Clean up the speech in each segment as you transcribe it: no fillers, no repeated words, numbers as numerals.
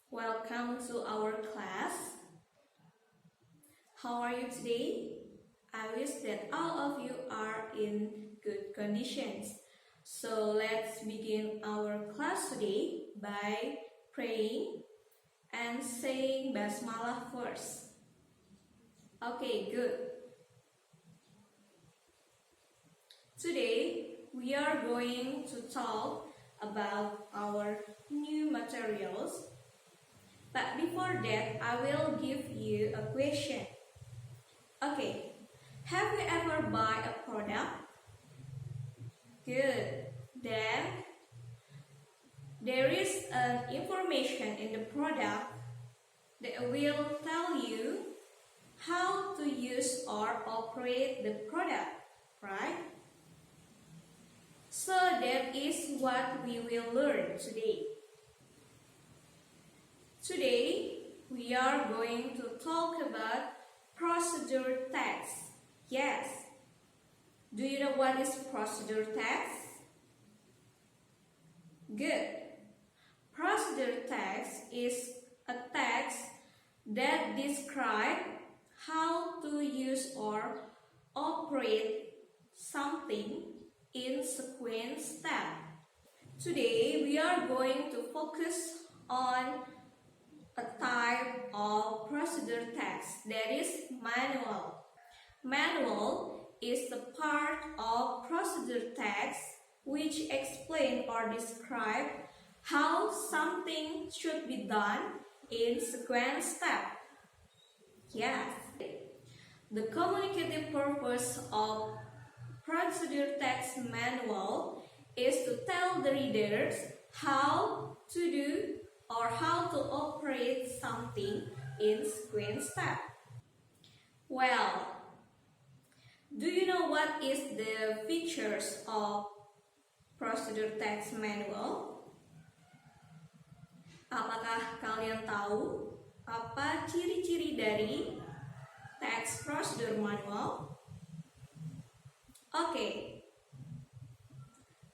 Welcome to our class. How are you today? I wish that all of you are in good conditions. So let's begin our class today by praying and saying Basmalah first. Okay, good. Today we are going to talk about our new materials. But before that, I will give you a question. Okay, have you ever buy a product? Good. Then there is an information in the product that will tell you how to use or operate the product, right? So that is what we will learn today. Today we are going to talk about procedure text. Yes. Do you know what is procedure text? Good. Procedure text is a text that describes how to use or operate something in sequence step. Today we are going to focus on a type of procedure text that is manual. Manual is the part of procedure text which explain or describe how something should be done in sequence step. Yes. The communicative purpose of procedure text manual is to tell the readers how to do or how to operate something in sequence step. Well, do you know what is the features of procedure text manual? Apakah kalian tahu apa ciri-ciri dari text procedure manual? Okay.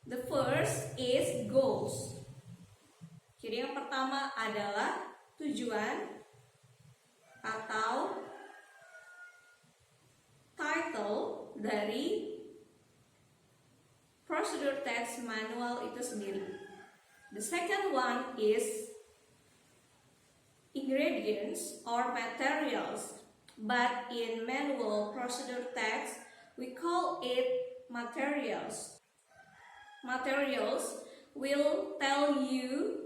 The first is goals. Jadi yang pertama adalah tujuan atau title dari procedure text manual itu sendiri. The second one is ingredients or materials, but in manual procedure text we call it materials. Materials will tell you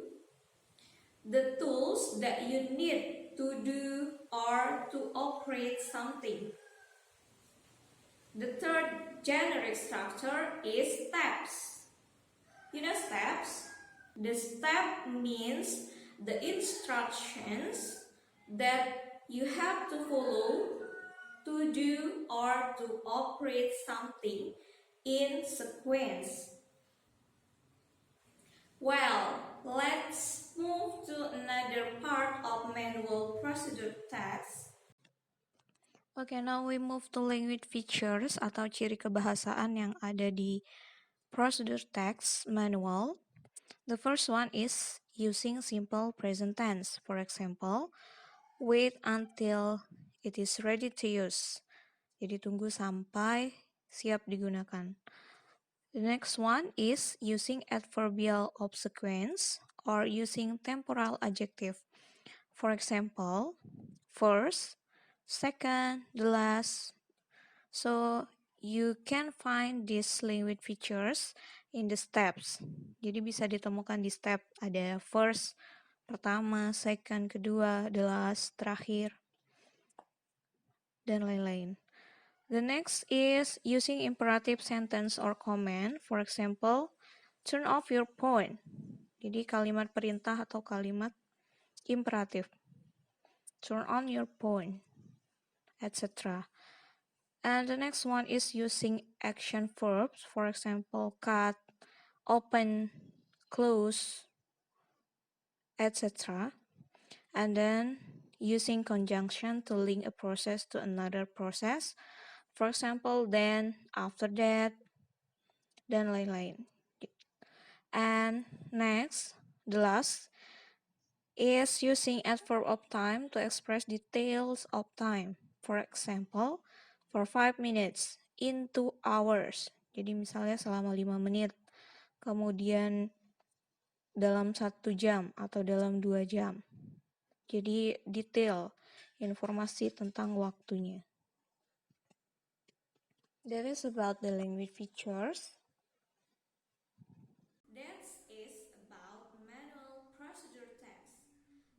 the tools that you need to do or to operate something. The third generic structure is steps. You know steps? The step means the instructions that you have to follow to do or to operate something in sequence. Well, let's move to another part of manual procedure text. Okay, now we move to language features atau ciri kebahasaan yang ada di procedure text manual. The first one is using simple present tense. For example, wait until it is ready to use. Jadi tunggu sampai siap digunakan. The next one is using adverbial obsequence or using temporal adjective. For example, first, second, the last. So you can find these language features in the steps. Jadi bisa ditemukan di step, ada first, pertama, second, kedua, the last, terakhir, dan lain-lain. The next is using imperative sentence or command. For example, turn off your phone. Jadi kalimat perintah atau kalimat imperatif. Turn on your phone, etc. And the next one is using action verbs. For example, cut, open, close, etc. And then using conjunction to link a process to another process. For example, then, after that, dan lain-lain. And next, the last, is using adverb of time to express details of time. For example, for 5 minutes, in 2 hours. Jadi misalnya selama 5 menit, kemudian dalam 1 jam atau dalam 2 jam. Jadi detail informasi tentang waktunya. That is about the language features. That is about manual procedure text.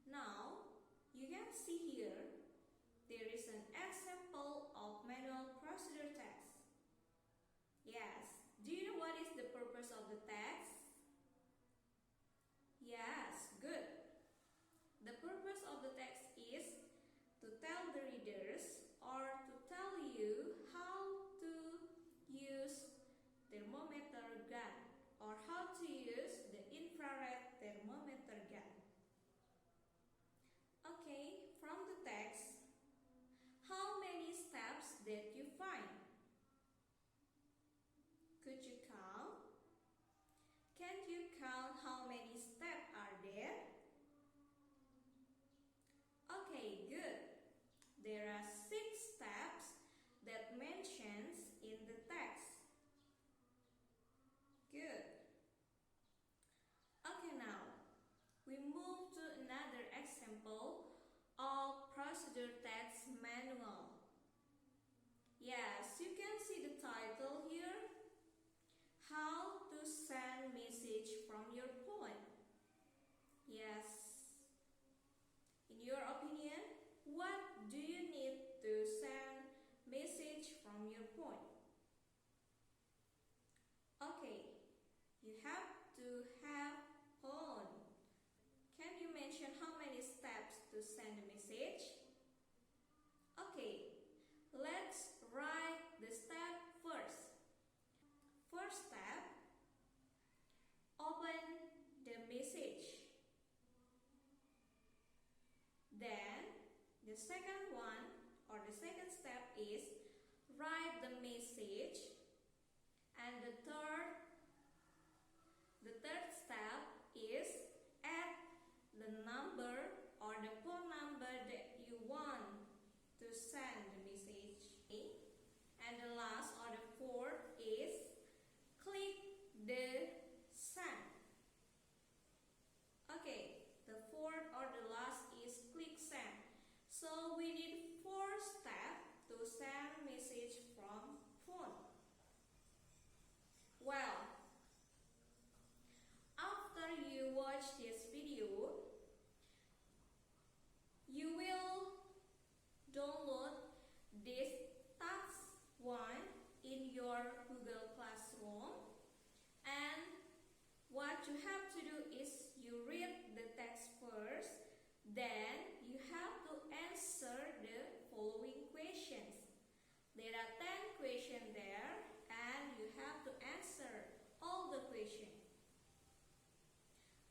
Now, you can see here, there is an example of manual procedure text. Yes, do you know what is the purpose of the text? Yes, good. The purpose of the text is to tell the readers or to tell you how to use thermometer gun or how to use the infrared thermometer gun. Okay, from the text, how many steps did you find? Could you count? Can you count how many steps are there? Okay, good. There are 6 steps that mentions in the text. Good. Okay, now we move to another example of procedure text manual. Yes, you can see the title here. How to send message from your phone. Yes. In your opinion, what do you need to send message from your phone? Okay, you have to have phone. Can you mention how many steps to send a message? Okay, let's write the step first. First step, open the message. Then the second one or the second step is write the message, and the third step is add the number or the phone number that you want to send the message. And the last or the fourth is click the send. Okay, the fourth or the last is click send. So we need 4 steps to send message from phone. Well, after you watch this video, you will download this task 1 in your Google Classroom, and what you have to do is you read the text first, then you have to answer the following questions. There are 10 questions there, and you have to answer all the questions.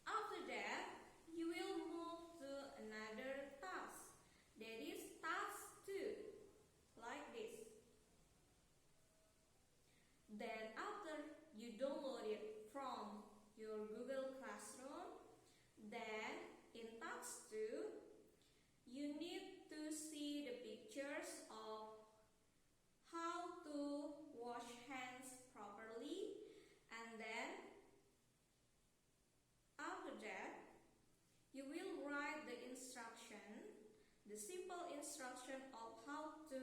After that, you will move to another task. That is task 2, like this. Then after you download it from your Google Classroom, then in task 2, you need to see the pictures of how to wash hands properly, and then after that you will write the instruction, the simple instruction of how to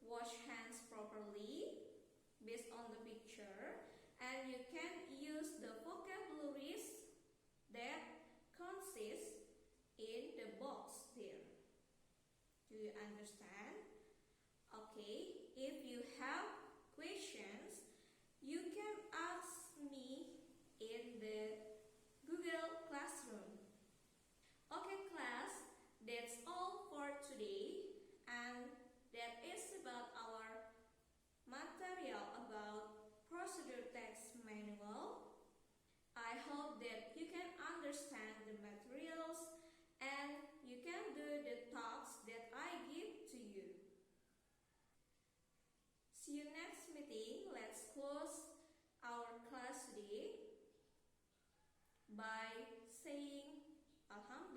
wash hands properly based on the picture, and you can use the vocabularies that consist in the box there. Do you understand? Okay, if you have questions, you can ask me in the Google Classroom. Okay class, that's all for today, and that is about our material about procedure text manual. I hope that you can understand the materials and you can do the tasks that I give to you. See you next meeting. Let's close our class today by saying Alhamdulillah.